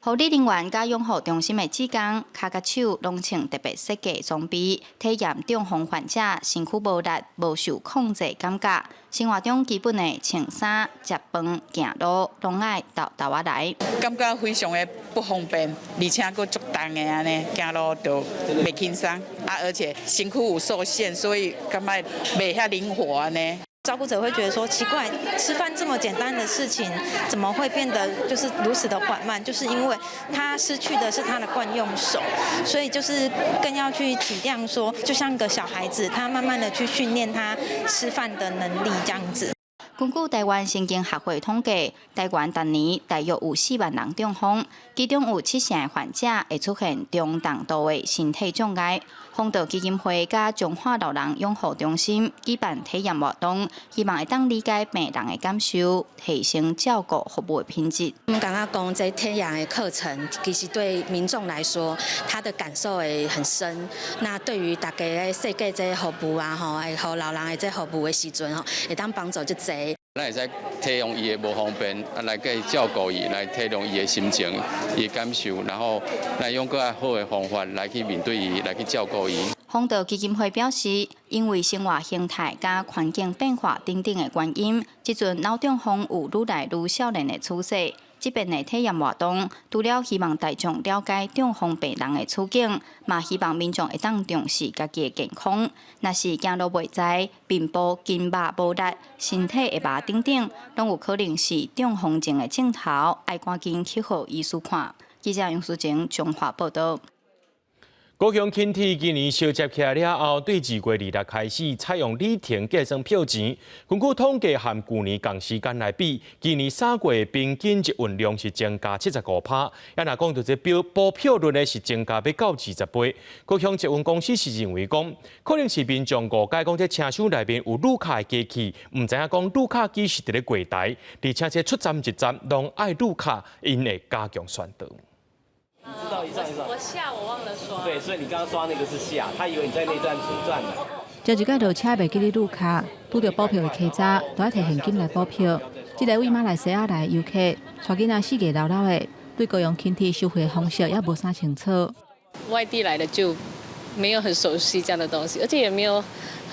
Speaker 23: 护理人员甲养护中心的志工，脚甲手拢穿特别设计装备，体验中风患者身躯无力、无受控制感觉。生活中基本的穿衫、食饭、行路，拢爱倒啊来。
Speaker 24: 感觉非常的不方便，而且佫足重的安尼，行路都袂轻松，而且身躯有受限，所以感觉袂遐灵活安尼。
Speaker 25: 照顾者会觉得说奇怪，吃饭这么简单的事情，怎么会变得就是如此的缓慢？就是因为他失去的是他的惯用手，所以就是更要去体谅说，就像个小孩子，他慢慢的去训练他吃饭的能力这样子。
Speaker 23: 根据台湾神经协会统计，台湾今年大约有4万人中风，其中有7成的患者会出现中等度的身体障碍。风道基金会甲中华老人养护中心举办体验活动，希望会当理解病人的感受，提升照顾服务的品质。
Speaker 26: 我们感觉讲这体验的课程，其实对民众来说，他的感受会很深。那对于大家的设计这服务啊，吼，会互老人的这服务的时阵吼，会当帮助就侪。
Speaker 29: 咱会使体谅伊的无方便，来给伊照顾伊，来体谅伊的心情、伊的感受，然后来用更好的方法来去面对伊，来去照顾伊。
Speaker 23: 风道基金会表示，因为生活形态甲环境变化等等的原因，即阵脑中风有愈来愈少年的趋势。这边的体验活动，除了希望大众了解中风病人的处境，嘛希望民众会当重视家己的健康。若是行路袂知、面部筋肉无力、身体会麻等等，拢有可能是中风症的症头，爱赶紧去互医师看。记者杨淑晴综合报道。
Speaker 1: 高雄轻铁今年小接起来了后，对2月26开始采用里程计算票钱。根据统计，和去年同时间来比，今年3月平均一运量是增加75%。也若讲到这补票率呢，是增加要到20倍。高雄捷运公司是认为讲，可能是民众误解讲这车厢内面有旅客的机器，唔知影讲旅客机是伫咧柜台，而且这出站一站拢爱旅客，因会加强宣导。
Speaker 6: 知道一站。
Speaker 25: 我下我忘了刷。
Speaker 6: 对，所以你刚刚刷那个是下，他以为你在内站主站的。
Speaker 3: 招一架落车袂记哩旅客，拄到补票的客早，都爱摕现金来补票。这个为马来西亚来的游客，带囡仔4个老老的，对高雄轻铁收费的方式也无啥清楚。
Speaker 25: 外地来的就没有很熟悉这样的东西，而且也没有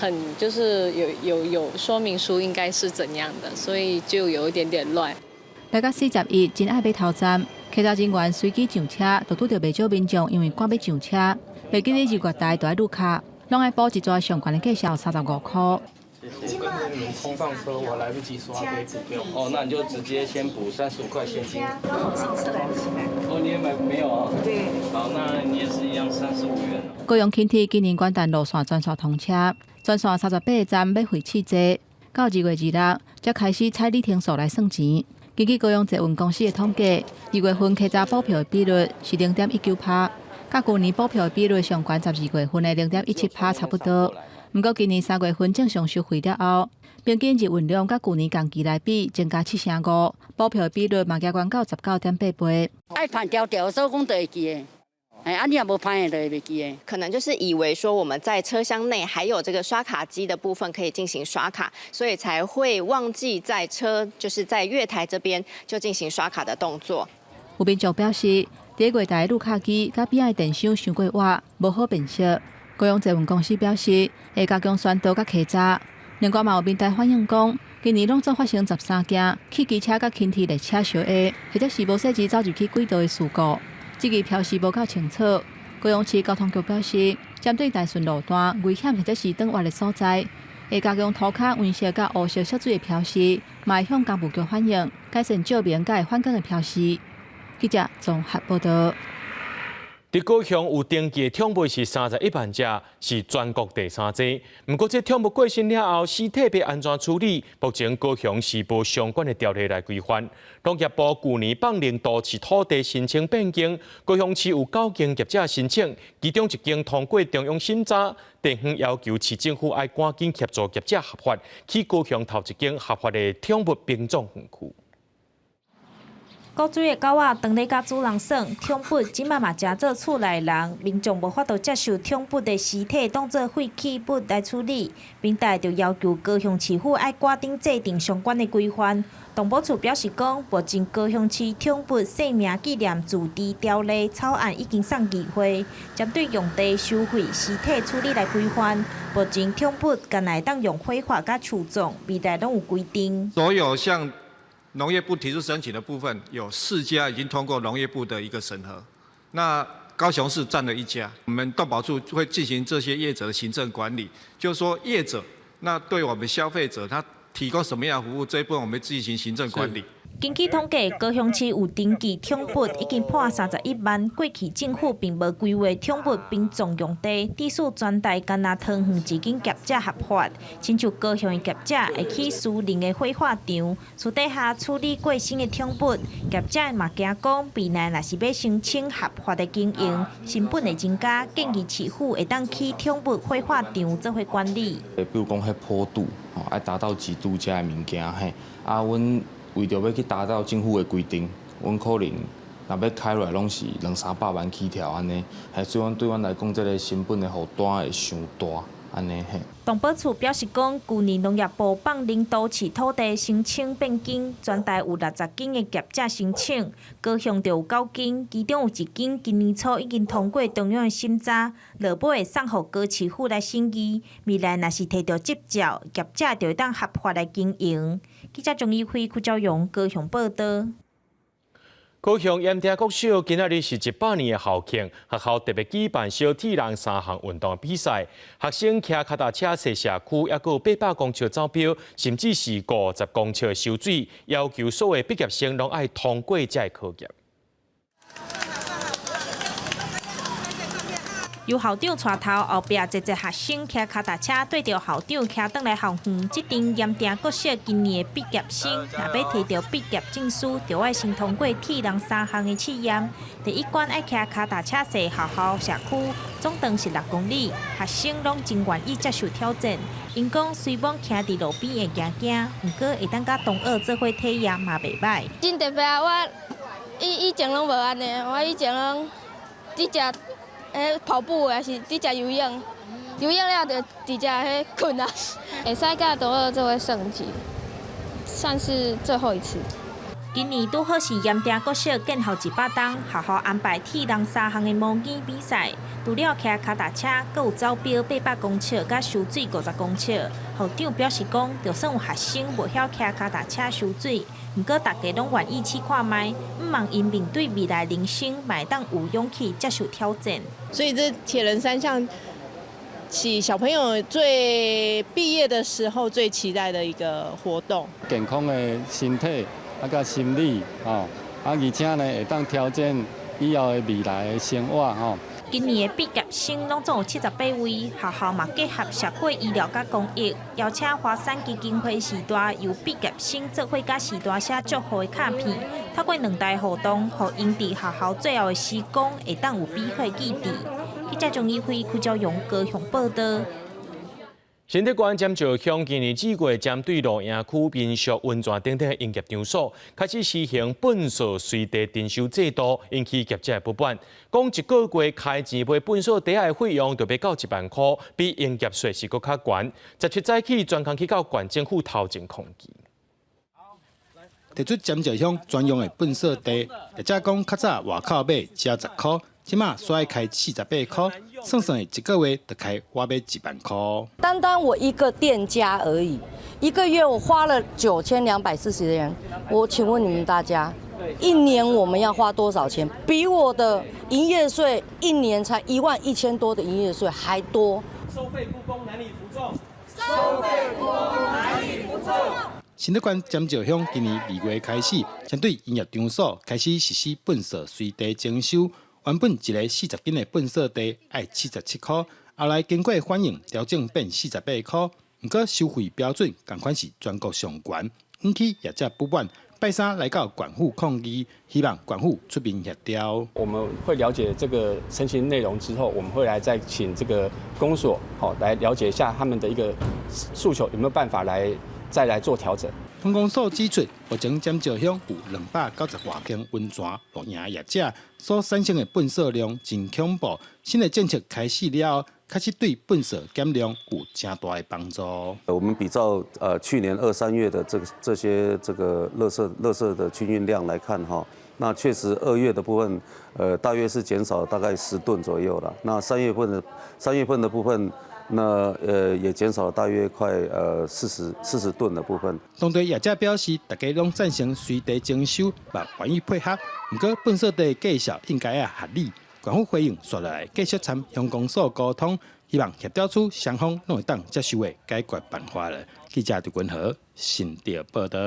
Speaker 25: 很就是有说明书应该是怎样的，所以就有一点点乱。来到41，真爱买头站。 客家人员随机上车，就拄到袂少民众因为赶要上车，袂记哩2月台就爱旅客，拢爱补一抓上悬的计销35块。
Speaker 6: 谢谢。你们冲上车，我来不及刷可以补票。哦，那你就直接先补35块现金。
Speaker 25: 上车来不及买。
Speaker 6: 哦，你也买没有啊？
Speaker 25: 对。
Speaker 6: 好，那你也是一样35元。
Speaker 3: 高雄轻铁今年元旦路线专线通车，专线38个站要费试坐，到2月26才开始采里程数来算钱。 根据高雄捷运公司的统计，2月份客家补票的比率是0.19%，甲去年补票的比率上悬12月份的0.17%差不多。不过今年3月份正常收费了后，平均日运量甲去年同期来比增加7.5%，补票的比率嘛加悬到19.8倍。
Speaker 8: 爱判条条，所以讲就会记的。 啊，你也无拍的，就会袂记的。
Speaker 9: 可能就是以为说我们在车厢内还有这个刷卡机的部分可以进行刷卡，所以才会忘记在就是在月台这边就进行刷卡的动作。
Speaker 3: 有民众表示，第一月台旅客机甲边仔电箱伤过活，无好辨识。高雄捷运公司表示，会加强宣导甲客查。另外嘛有民代反映讲，今年拢总发生13件汽机车甲轻铁列车相会，或者是无设置走入去轨道的事故。 这个标示无够清楚。高雄市交通局表示，针对大顺路段危险或者是转弯的所在，会加强涂骹温色甲乌色色水的标示，嘛会向工务局反映，改善照明甲反光的标示。记者综合报道。
Speaker 1: 伫高雄有登记的宠物是31万只，是全国第3多。不过，这宠物过身了后，尸体要安怎处理？目前高雄是无相关的条例来规范。农业部去年放令多次土地申请变更，高雄市有9间业者申请，其中1间通过中央审查，地方要求市政府要赶紧协助业者合法，去高雄头1间合法的宠物品种园区。
Speaker 10: 古水的狗仔当咧甲主人耍，宠物即摆嘛诚做厝内人，民众无法度接受宠物的尸体当作废弃物来处理，民代就要求高雄市府要赶紧制定相关的规范。动保处表示讲，目前高雄市宠物生命纪念自治条例草案已经送议会，针对用地收费、尸体处理来规范。目前宠物敢来当用非法甲处葬，未来拢有规定。
Speaker 11: 所有向 农业部提出申请的部分有4家已经通过农业部的一个审核，那高雄市占了1家。我们动保处会进行这些业者的行政管理，就是说业者那对我们消费者他提供什么样的服务，这一部分我们进行行政管理。
Speaker 10: 根据统计，高雄市有登记宠物已经破31万。过去政府并无规划宠物品种用地，地属全台干那汤圆一间业者合法。亲像高雄的业者会去私人的火化场，私底下处理过身的宠物，业者嘛惊讲未来若是要申请合法的经营，成本会增加。建议市府会当去宠物火化场做伙管理。
Speaker 12: 比如讲，迄坡度，爱达到几度这物件嘿，阮 为着要去达到政府的规定，阮可能若要开落来拢是200-300万起跳安尼，所以阮对阮来讲，这个成本的负担会伤大安尼嘿。
Speaker 10: 动保处表示讲，去年农业部放令多次土地申请变更，全台有60间的业者申请，高雄就有9间，其中有1间今年初已经通过中央的审查，落尾会送予高市府来审议。未来若是摕到执照，业者就会当合法来经营。记者钟义辉、邱昭荣高雄报道。
Speaker 1: 高雄盐埕国小今仔日是100年的校庆，学校特别举办小铁人3项运动比赛，学生骑脚踏车踅社区，也有800公尺走标，甚至是50公尺游水，要求所有毕业生拢爱通过这考验。
Speaker 10: 由校长带头，后壁一学生骑脚踏车对着校长骑转来校园。这场盐埕国小今年的毕业生，若要摕到毕业证书，就要先通过铁人3项的试验。第一关要骑脚踏车驶学校社区，总长是6公里，学生拢真愿意接受挑战。因讲虽讲骑伫路边会惊，不过会当甲同学做伙体验嘛袂歹。
Speaker 13: 真特别啊！我以前拢无安尼，我以前拢只食跑步还是只食游泳，游泳了就只食困啊。会使甲同学做伙升级，算是最后一次。
Speaker 10: 今年拄好是盐埕国小建校100周，学校安排铁人3项的模拟比赛，除了骑脚踏车，阁有走标800公尺，甲游水50公尺。校长表示讲，就算有学生无晓骑脚踏车游水，不过大家拢愿意去看卖，毋望因面对未来人生，嘛会当有勇气接受挑战。
Speaker 14: 所以这铁人3项是小朋友最毕业的时候最期待的一个活动。
Speaker 15: 健康的身体。甲心理而且呢会当挑战以后的未来的生活
Speaker 10: 今年的毕业生拢总有78位，学校嘛结合社会医疗甲公益，邀请华山基金会时代由毕业生做伙甲时代写祝福的卡片，透过2台活动，互因伫学校最后的时光会当有美好记忆。记者钟义辉、邱兆勇高雄报道。
Speaker 1: 新竹县尖石乡今年4月针对路营区民宿、温泉等等的营业场所，开始实行本所随地征收制度，引起业者不满。讲一个月开钱买本所底下的费用，就要到1万块，比营业税是搁较悬。17早起专工去到县政府头前抗议。
Speaker 16: 提出尖石乡专用的本所地，业者讲较早外口买只10块，即马煞开48块。算算一个月就开我要1万块。
Speaker 17: 单我一个店家而已，1个月我花了9240元。我请问你们大家，1年我们要花多少钱？比我的营业税1年才11000多的营业税还多。
Speaker 1: 收费不公，难以服众。
Speaker 16: 收费不公，难以服众。新竹县尖石乡今年2月开始，针对营业场所开始实施本所随地征收。原本一个40斤的本所地要77块，后来经过反映调整变48块，不过收费标准同款是全国上悬，引起业者不满。拜三来到管府抗议，希望管府出面协调。
Speaker 18: 我们会了解这个申请内容之后，我们会来再请这个公所来了解一下他们的一个诉求，有没有办法再来做调整。
Speaker 16: 通公所指出，目前尖石乡有290多间温泉露营业者所产生的粪扫量真恐怖。新的政策开始了后，开始对粪扫减量有真大的帮助。
Speaker 19: 我们比照去年2、3月的这些垃圾的均运量来看那确实2月的部分大约是减少大概10吨左右了。那3月份的部分。那也减少了大约快40吨的部分。
Speaker 16: 当地业者表示，大家拢赞成随地征收，嘛愿意配合。不过本所地计数应该合理。管府回应说来继续参乡公所沟通，希望协调出双方拢会当接受的解决办法了。记者刘君和新竹报道。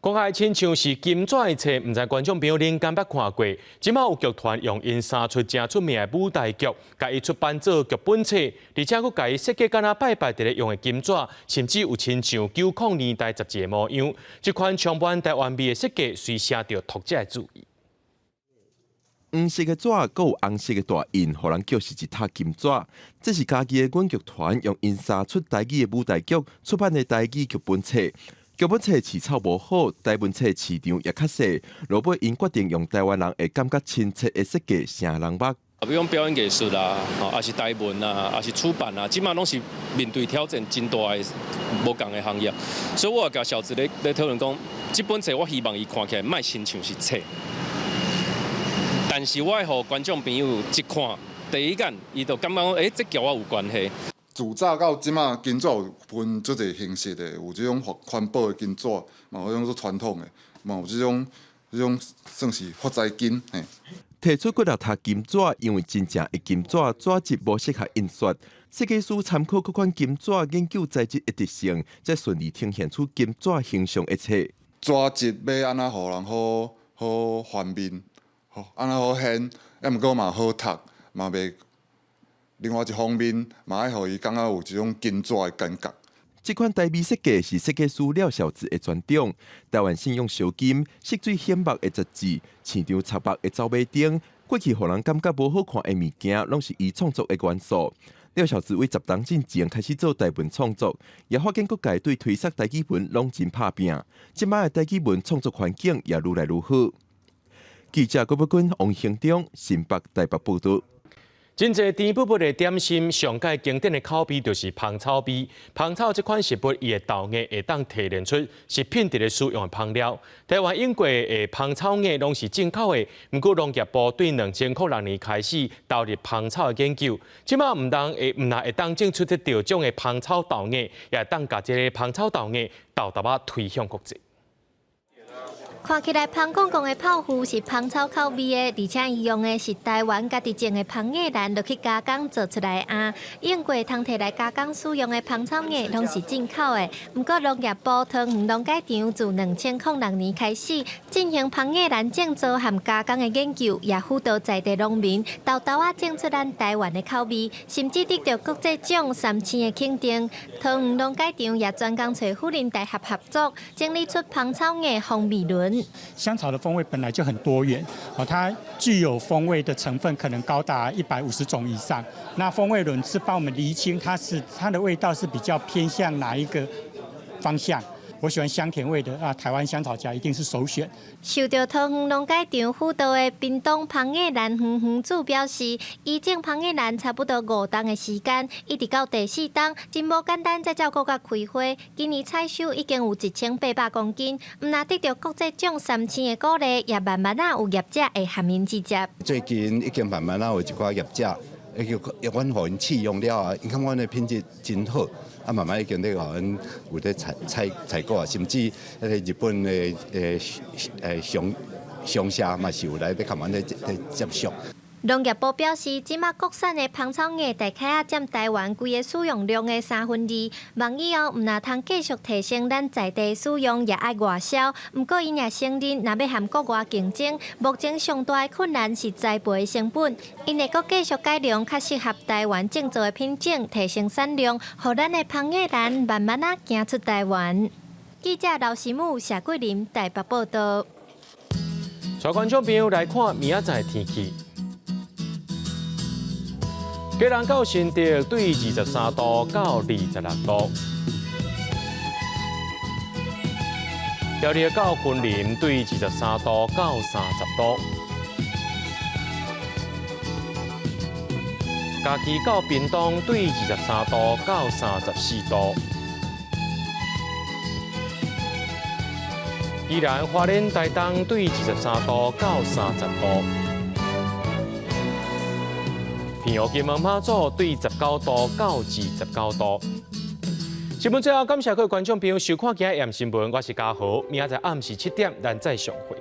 Speaker 1: 讲起亲像是金纸的册，唔知观众朋友恁敢捌看过？即马有剧团用因3出正出名的舞台剧，甲伊出版做剧本册，而且佫甲伊设计敢若拜拜伫咧用的金纸，甚至有亲像90年代杂志的模样。这款充满台湾味的设计，虽写着读者的注意。
Speaker 22: 黄色的纸，佮有红色的大印，互人叫是一沓金纸。这是家己的阮剧团用因3出台语的舞台剧出版的台语剧本册。剧本册市草无好，台本册市场也较细，落尾因决定用台湾人会感觉亲切的设计，成人捌。
Speaker 27: 比如表演艺术啦，也是台文啊，也是出版啊，即马拢是面对挑战真大的无共的行业，所以我也甲小子咧讨论讲，这本册我希望伊看起来莫亲像是册，但是我会互观众朋友一看，第一眼伊就感觉这甲我有关系。
Speaker 30: 自早到即马，金纸有分足侪形式的，有即种环保的金纸，嘛有种做传统的，嘛有即种算是发财金。
Speaker 22: 提出几6沓金纸，因为真正的金纸纸质无适合印刷，设计师参考各款金纸研究材质的特性，才顺利呈现出金纸形象的册。
Speaker 30: 纸质要安那互人好翻面，安那好显，也毋过嘛好读，嘛袂另外一方面，嘛爱互伊感觉有一种金纸的感觉。
Speaker 22: 这款台美设计是设计师廖小子的专长。台湾信用小金，色水显目的杂志，市场插目的走马灯，过去互人感觉无好看的物件，拢是伊创作的元素。廖小子为10当进前开始做台文创作，也发现各界对推广台语文拢真拍拼。即摆的台语文创作环境也愈来愈好。记者郭伯君、王兴忠、新北、台北报道。
Speaker 1: 真侪甜不不的点心，上界经典的口味就是芳草味。芳草这款食物，伊的豆芽会当提炼出是品质的使用的香料。台湾用过的芳草叶拢是进口的，不过农业部对2006年开始投入芳草的研究，即马唔但会当种出这着种的芳草豆叶，也当把这个芳草豆叶豆推向国际。
Speaker 2: 看起来芳公公的泡芙是芳草口味的，而且伊用的是台湾家己种的芳叶兰落去加工做出来啊。用过通摕来加工使用的芳草叶拢是进口的，不过农业部桃园农改场自2006年开始进行芳叶兰种植和加工的研究，也辅导在地农民豆种出咱台湾的口味，甚至得到国际奖3000的肯定。桃园农改场也专工找辅仁大学合作，整理出芳草叶风味轮。
Speaker 4: 香草的风味本来就很多元，它具有风味的成分可能高达150种以上。那风味轮是帮我们厘清它的味道是比较偏向哪一个方向。我喜欢香甜味的啊，台湾香草荚一定是首选。
Speaker 2: 受到桃园农改场辅导的屏东芳叶兰园主表示，伊种芳叶兰差不多5冬的时间，一直到第4冬，真无简单才照顾甲开花。今年采收已经有1800公斤，毋但得到国际奖3000的鼓励，也慢慢有业者会含因直接。
Speaker 5: 最近已经慢慢有一寡业者，阮互因试用了啊，因看阮的品质真好。啊，慢慢已经咧互阮有咧采购啊，甚至日本的商社嘛是有来咧，甲阮咧接触。
Speaker 2: 农业部表示，即马国产的芳草叶大概占台湾规个使用量的2/3，望以后毋但通继续提升咱在地使用，也爱外销。不过因也承认，若要和国外竞争，目前上大的困难是栽培的成本。因会阁继续改良较适合台湾种植的品种，提升产量，互咱的芳叶兰慢慢行出台湾。记者刘时武、谢桂林台北报道。
Speaker 1: 带观众朋友来看明仔载天气。基隆到新竹对23度到26度，苗栗到云林对23度到30度，嘉义到屏东对23度到34度，宜兰花莲台东对23度到30度。平湖金门马祖对19度到29度。新闻最后，感谢各位观众朋友收看今日AM新闻，我是嘉豪，明仔载暗时7点咱再相会。